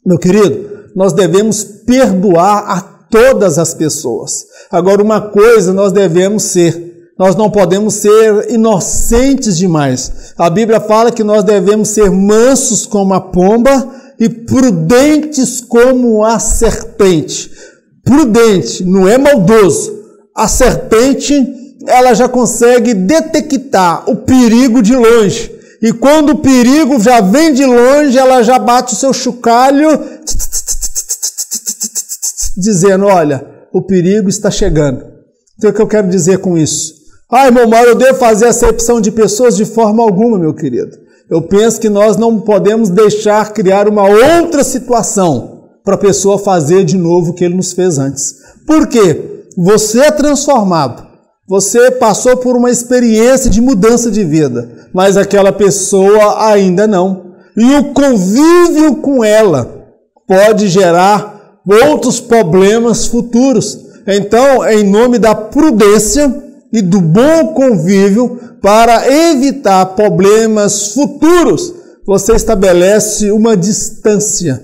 Meu querido, nós devemos perdoar a todas as pessoas. Agora, uma coisa nós devemos ser, nós não podemos ser inocentes demais. A Bíblia fala que nós devemos ser mansos como a pomba e prudentes como a serpente. Prudente, não é maldoso. A serpente, ela já consegue detectar o perigo de longe. E quando o perigo já vem de longe, ela já bate o seu chocalho, dizendo, olha, o perigo está chegando. Então o que eu quero dizer com isso? Irmão Mauro, eu devo fazer acepção de pessoas de forma alguma, meu querido. Eu penso que nós não podemos deixar criar uma outra situação para a pessoa fazer de novo o que ele nos fez antes. Por quê? Você é transformado. Você passou por uma experiência de mudança de vida, mas aquela pessoa ainda não. E o convívio com ela pode gerar outros problemas futuros. Então, em nome da prudência e do bom convívio, para evitar problemas futuros, você estabelece uma distância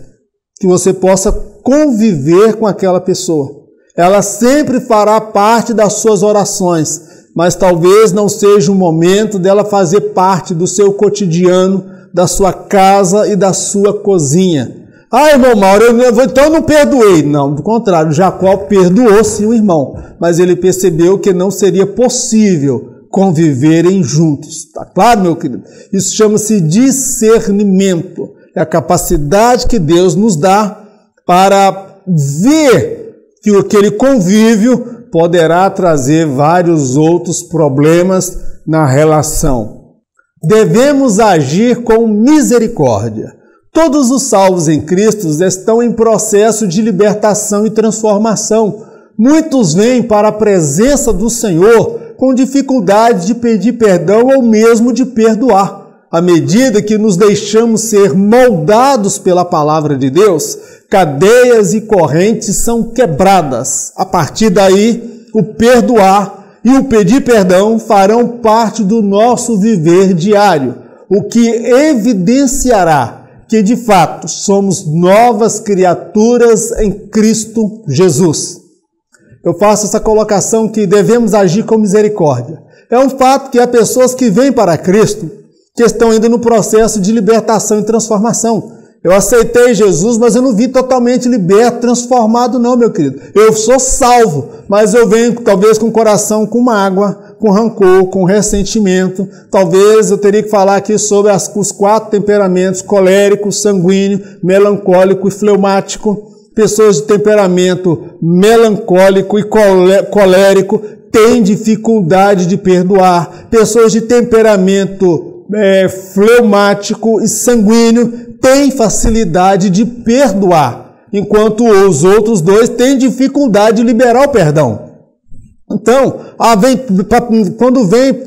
que você possa conviver com aquela pessoa. Ela sempre fará parte das suas orações, mas talvez não seja o momento dela fazer parte do seu cotidiano, da sua casa e da sua cozinha. Ah, irmão Mauro, então eu não perdoei. Não, do contrário, Jacó perdoou sim o irmão, mas ele percebeu que não seria possível conviverem juntos. Tá claro, meu querido? Isso chama-se discernimento. É a capacidade que Deus nos dá para ver que aquele convívio poderá trazer vários outros problemas na relação. Devemos agir com misericórdia. Todos os salvos em Cristo estão em processo de libertação e transformação. Muitos vêm para a presença do Senhor com dificuldade de pedir perdão ou mesmo de perdoar. À medida que nos deixamos ser moldados pela palavra de Deus, cadeias e correntes são quebradas. A partir daí, o perdoar e o pedir perdão farão parte do nosso viver diário, o que evidenciará que, de fato, somos novas criaturas em Cristo Jesus. Eu faço essa colocação que devemos agir com misericórdia. É um fato que há pessoas que vêm para Cristo que estão ainda no processo de libertação e transformação. Eu aceitei Jesus, mas eu não vi totalmente liberto, transformado não, meu querido. Eu sou salvo, mas eu venho talvez com o coração com mágoa, com rancor, com ressentimento. Talvez eu teria que falar aqui sobre os 4 temperamentos: colérico, sanguíneo, melancólico e fleumático. Pessoas de temperamento melancólico e colérico têm dificuldade de perdoar. Pessoas de temperamento fleumático e sanguíneo têm facilidade de perdoar, enquanto os outros 2 têm dificuldade de liberar o perdão. Então, quando vem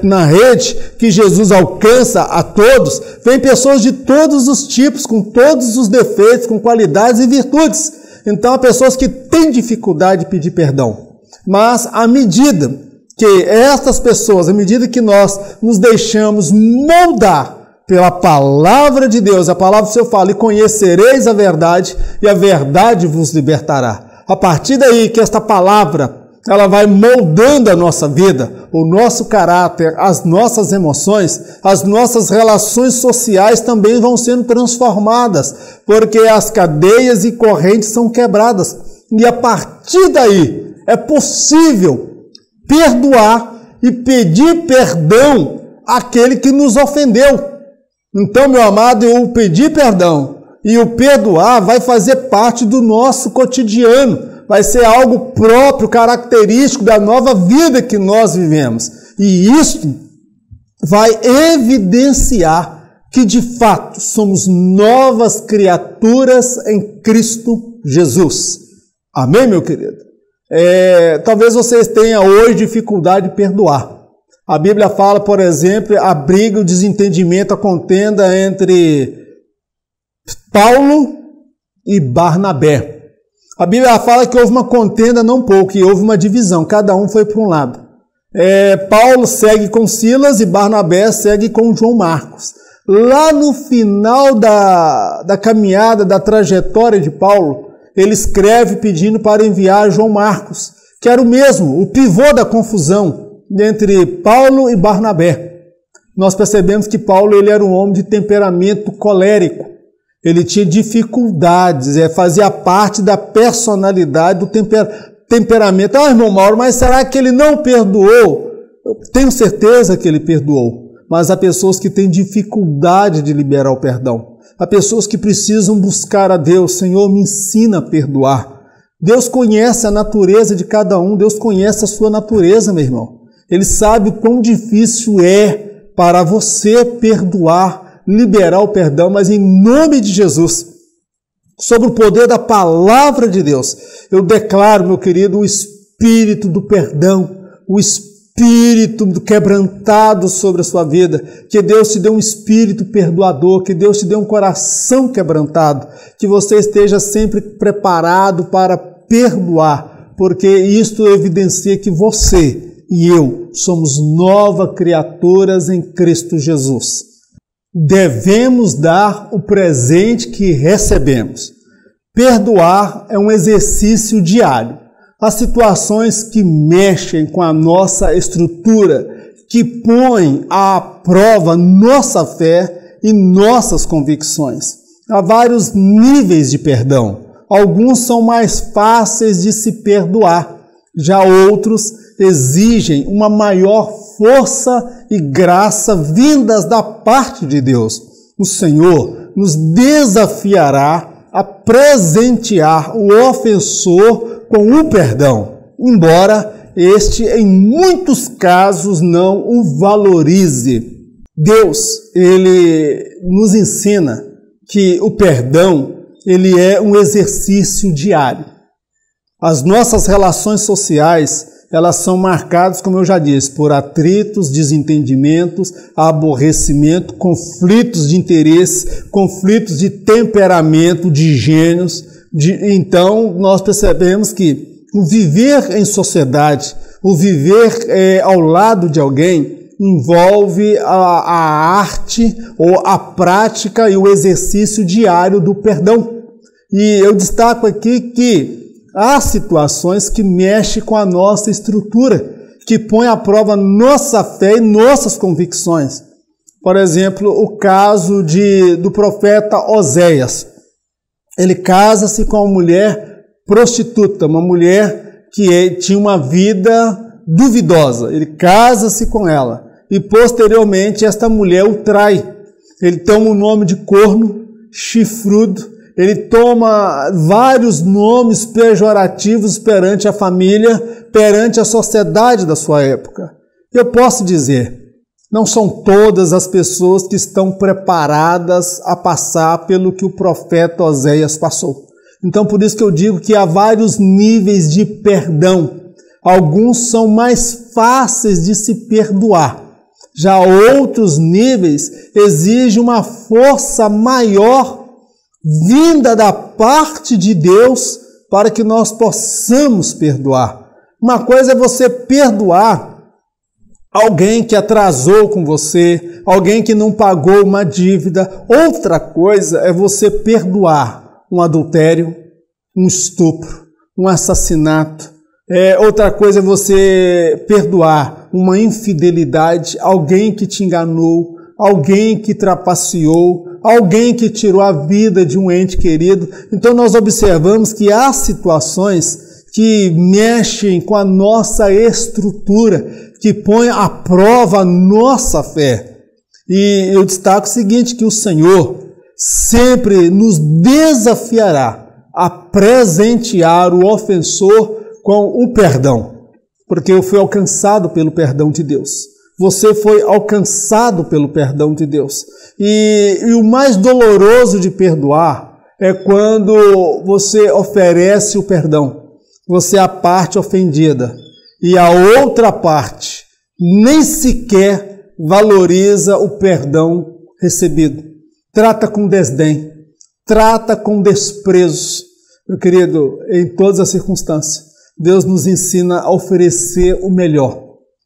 na rede que Jesus alcança a todos, vem pessoas de todos os tipos, com todos os defeitos, com qualidades e virtudes. Então, há pessoas que têm dificuldade de pedir perdão. Mas, à medida que estas pessoas, à medida que nós nos deixamos moldar pela palavra de Deus, a palavra do Senhor fala: e conhecereis a verdade, e a verdade vos libertará. A partir daí que esta palavra ela vai moldando a nossa vida, o nosso caráter, as nossas emoções, as nossas relações sociais também vão sendo transformadas, porque as cadeias e correntes são quebradas. E a partir daí é possível perdoar e pedir perdão àquele que nos ofendeu. Então, meu amado, o pedir perdão e o perdoar vai fazer parte do nosso cotidiano. Vai ser algo próprio, característico da nova vida que nós vivemos. E isso vai evidenciar que, de fato, somos novas criaturas em Cristo Jesus. Amém, meu querido? Talvez vocês tenham hoje dificuldade de perdoar. A Bíblia fala, por exemplo, a briga, o desentendimento, a contenda entre Paulo e Barnabé. A Bíblia fala que houve uma contenda não pouco, e houve uma divisão, cada um foi para um lado. Paulo segue com Silas e Barnabé segue com João Marcos. Lá no final da caminhada, da trajetória de Paulo, ele escreve pedindo para enviar João Marcos, que era o mesmo, o pivô da confusão entre Paulo e Barnabé. Nós percebemos que Paulo ele era um homem de temperamento colérico. Ele tinha dificuldades, fazia parte da personalidade, do temperamento. Ah, irmão Mauro, mas será que ele não perdoou? Eu tenho certeza que ele perdoou, mas há pessoas que têm dificuldade de liberar o perdão. Há pessoas que precisam buscar a Deus. Senhor, me ensina a perdoar. Deus conhece a natureza de cada um, Deus conhece a sua natureza, meu irmão. Ele sabe o quão difícil é para você perdoar, liberar o perdão, mas em nome de Jesus, sobre o poder da palavra de Deus, eu declaro, meu querido, o espírito do perdão, o espírito do quebrantado sobre a sua vida, que Deus te dê um espírito perdoador, que Deus te dê um coração quebrantado, que você esteja sempre preparado para perdoar, porque isto evidencia que você e eu somos novas criaturas em Cristo Jesus. Devemos dar o presente que recebemos. Perdoar é um exercício diário. Há situações que mexem com a nossa estrutura, que põem à prova nossa fé e nossas convicções. Há vários níveis de perdão. Alguns são mais fáceis de se perdoar, já outros exigem uma maior força e graça vindas da parte de Deus. O Senhor nos desafiará a presentear o ofensor com o perdão, embora este, em muitos casos, não o valorize. Deus, Ele nos ensina que o perdão, ele é um exercício diário. As nossas relações sociais, elas são marcadas, como eu já disse, por atritos, desentendimentos, aborrecimento, conflitos de interesse, conflitos de temperamento, de gênios. Então, nós percebemos que o viver em sociedade, o viver ao lado de alguém, envolve a arte ou a prática e o exercício diário do perdão. E eu destaco aqui que há situações que mexem com a nossa estrutura, que põem à prova nossa fé e nossas convicções. Por exemplo, o caso do profeta Oséias. Ele casa-se com uma mulher prostituta, uma mulher que tinha uma vida duvidosa. Ele casa-se com ela. E posteriormente esta mulher o trai. Ele toma o nome de corno, chifrudo, ele toma vários nomes pejorativos perante a família, perante a sociedade da sua época. Eu posso dizer, não são todas as pessoas que estão preparadas a passar pelo que o profeta Oséias passou. Então por isso que eu digo que há vários níveis de perdão. Alguns são mais fáceis de se perdoar. Já outros níveis exigem uma força maior vinda da parte de Deus para que nós possamos perdoar. Uma coisa é você perdoar alguém que atrasou com você, alguém que não pagou uma dívida. Outra coisa é você perdoar um adultério, um estupro, um assassinato. Outra coisa é você perdoar uma infidelidade, alguém que te enganou, alguém que trapaceou, alguém que tirou a vida de um ente querido. Então nós observamos que há situações que mexem com a nossa estrutura, que põem à prova a nossa fé. E eu destaco o seguinte, que o Senhor sempre nos desafiará a presentear o ofensor com o perdão, porque eu fui alcançado pelo perdão de Deus. Você foi alcançado pelo perdão de Deus. E o mais doloroso de perdoar é quando você oferece o perdão. Você é a parte ofendida e a outra parte nem sequer valoriza o perdão recebido. Trata com desdém, trata com desprezo. Meu querido, em todas as circunstâncias, Deus nos ensina a oferecer o melhor,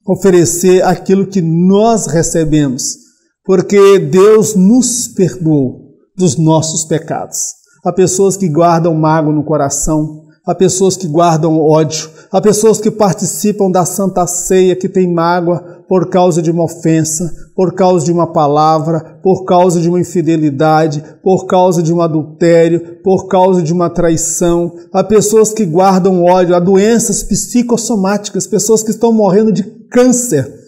oferecer aquilo que nós recebemos, porque Deus nos perdoou dos nossos pecados. Há pessoas que guardam mágoa no coração, há pessoas que guardam ódio, há pessoas que participam da Santa Ceia que tem mágoa por causa de uma ofensa, por causa de uma palavra, por causa de uma infidelidade, por causa de um adultério, por causa de uma traição. Há pessoas que guardam ódio, há doenças psicossomáticas, pessoas que estão morrendo de câncer,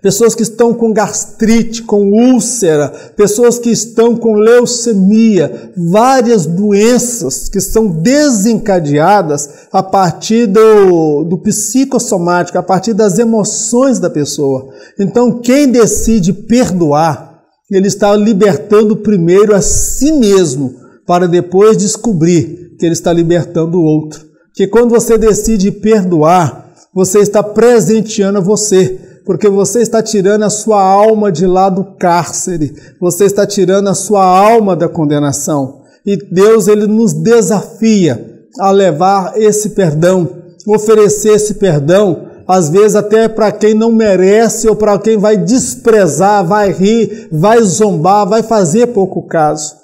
pessoas que estão com gastrite, com úlcera, pessoas que estão com leucemia, várias doenças que são desencadeadas a partir do psicossomático, a partir das emoções da pessoa. Então, quem decide perdoar, ele está libertando primeiro a si mesmo, para depois descobrir que ele está libertando o outro. Porque quando você decide perdoar, você está presenteando a você, porque você está tirando a sua alma de lá do cárcere, você está tirando a sua alma da condenação. E Deus, Ele nos desafia a levar esse perdão, oferecer esse perdão, às vezes até para quem não merece ou para quem vai desprezar, vai rir, vai zombar, vai fazer pouco caso.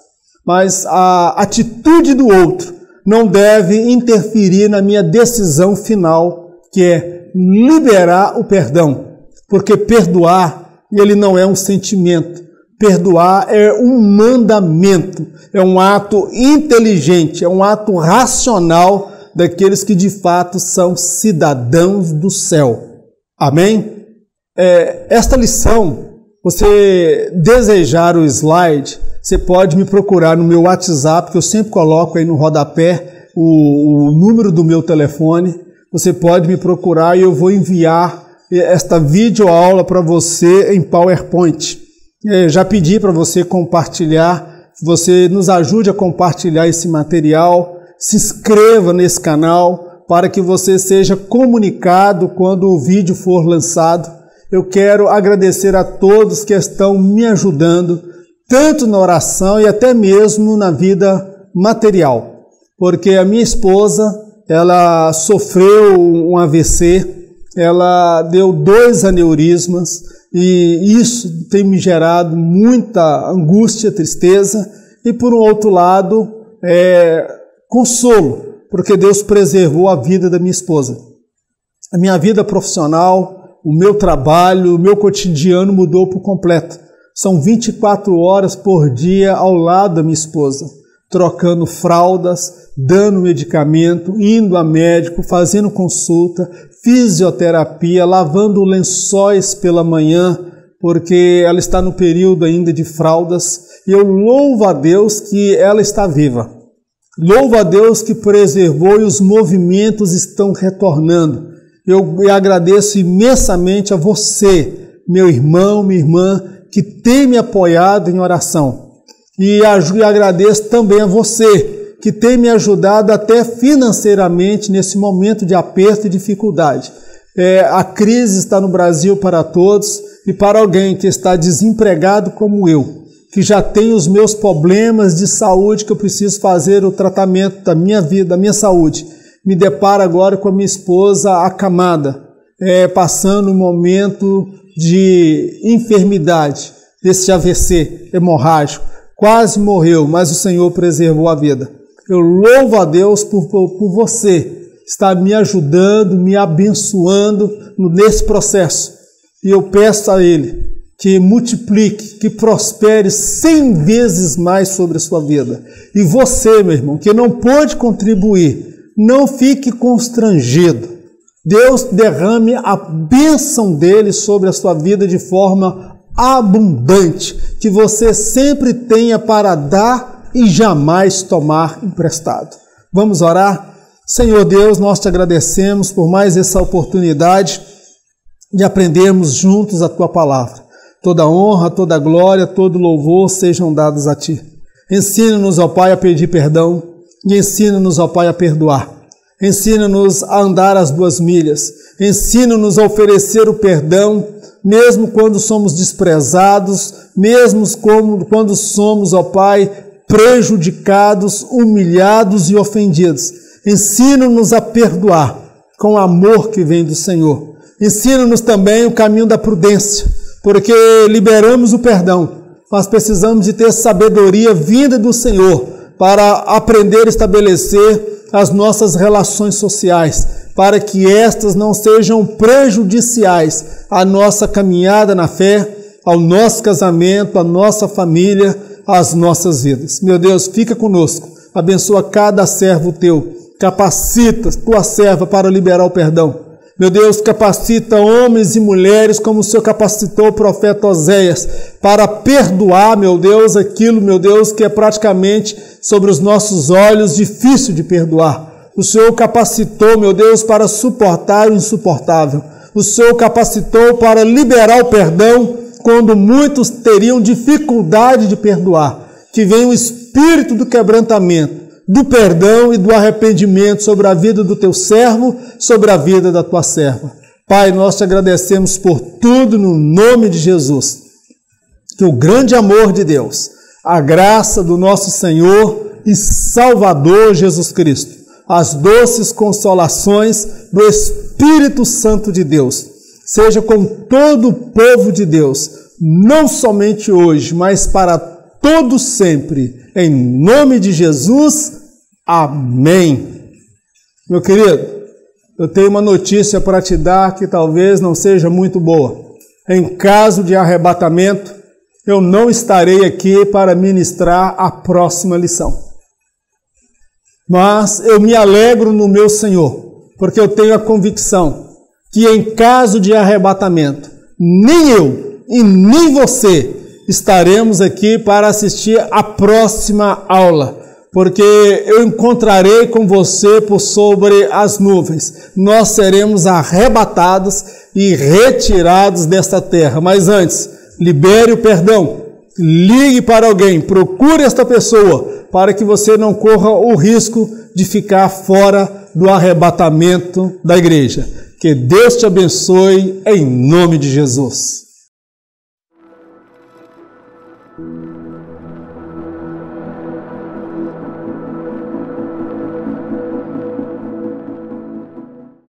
Mas a atitude do outro não deve interferir na minha decisão final, que é liberar o perdão. Porque perdoar, ele não é um sentimento. Perdoar é um mandamento, é um ato inteligente, é um ato racional daqueles que de fato são cidadãos do céu. Amém? Esta lição, você desejar o slide, você pode me procurar no meu WhatsApp, que eu sempre coloco aí no rodapé o número do meu telefone. Você pode me procurar e eu vou enviar esta videoaula para você em PowerPoint. Já pedi para você compartilhar, você nos ajude a compartilhar esse material, se inscreva nesse canal para que você seja comunicado quando o vídeo for lançado. Eu quero agradecer a todos que estão me ajudando, tanto na oração e até mesmo na vida material, porque a minha esposa, ela sofreu um AVC, ela deu 2 aneurismas e isso tem me gerado muita angústia, tristeza e, por um outro lado, consolo, porque Deus preservou a vida da minha esposa. A minha vida profissional, o meu trabalho, o meu cotidiano mudou por completo. São 24 horas por dia ao lado da minha esposa, trocando fraldas, dando medicamento, indo a médico, fazendo consulta, fisioterapia, lavando lençóis pela manhã, porque ela está no período ainda de fraldas, e eu louvo a Deus que ela está viva. Louvo a Deus que preservou e os movimentos estão retornando. Eu agradeço imensamente a você, meu irmão, minha irmã, que tem me apoiado em oração. E agradeço também a você, que tem me ajudado até financeiramente nesse momento de aperto e dificuldade. A crise está no Brasil para todos e para alguém que está desempregado como eu, que já tem os meus problemas de saúde, que eu preciso fazer o tratamento da minha vida, da minha saúde. Me deparo agora com a minha esposa acamada, passando um momento de enfermidade, desse AVC hemorrágico. Quase morreu, mas o Senhor preservou a vida. Eu louvo a Deus por você estar me ajudando, me abençoando nesse processo. E eu peço a Ele que multiplique, que prospere 100 vezes mais sobre a sua vida. E você, meu irmão, que não pôde contribuir, não fique constrangido. Deus derrame a bênção dele sobre a sua vida de forma abundante, que você sempre tenha para dar e jamais tomar emprestado. Vamos orar? Senhor Deus, nós te agradecemos por mais essa oportunidade de aprendermos juntos a Tua palavra. Toda honra, toda glória, todo louvor sejam dados a Ti. Ensina-nos, ó Pai, a pedir perdão e ensina-nos, ó Pai, a perdoar. Ensina-nos a andar as 2 milhas. Ensina-nos a oferecer o perdão, mesmo quando somos desprezados, mesmo quando somos, ó Pai, prejudicados, humilhados e ofendidos. Ensina-nos a perdoar com o amor que vem do Senhor. Ensina-nos também o caminho da prudência, porque liberamos o perdão, mas precisamos de ter sabedoria vinda do Senhor para aprender a estabelecer as nossas relações sociais, para que estas não sejam prejudiciais à nossa caminhada na fé, ao nosso casamento, à nossa família, às nossas vidas. Meu Deus, fica conosco, abençoa cada servo Teu, capacita Tua serva para liberar o perdão. Meu Deus, capacita homens e mulheres como o Senhor capacitou o profeta Oséias para perdoar, meu Deus, aquilo, meu Deus, que é praticamente sobre os nossos olhos difícil de perdoar. O Senhor capacitou, meu Deus, para suportar o insuportável. O Senhor capacitou para liberar o perdão quando muitos teriam dificuldade de perdoar. Que venha o espírito do quebrantamento, do perdão e do arrependimento sobre a vida do Teu servo, sobre a vida da Tua serva. Pai, nós te agradecemos por tudo no nome de Jesus. Que o grande amor de Deus, a graça do nosso Senhor e Salvador Jesus Cristo, as doces consolações do Espírito Santo de Deus, seja com todo o povo de Deus, não somente hoje, mas para todo sempre, em nome de Jesus, amém. Meu querido, eu tenho uma notícia para te dar que talvez não seja muito boa. Em caso de arrebatamento, eu não estarei aqui para ministrar a próxima lição. Mas eu me alegro no meu Senhor, porque eu tenho a convicção que em caso de arrebatamento, nem eu e nem você estaremos aqui para assistir a próxima aula, porque eu encontrarei com você por sobre as nuvens. Nós seremos arrebatados e retirados desta terra. Mas antes, libere o perdão, ligue para alguém, procure esta pessoa, para que você não corra o risco de ficar fora do arrebatamento da igreja. Que Deus te abençoe em nome de Jesus.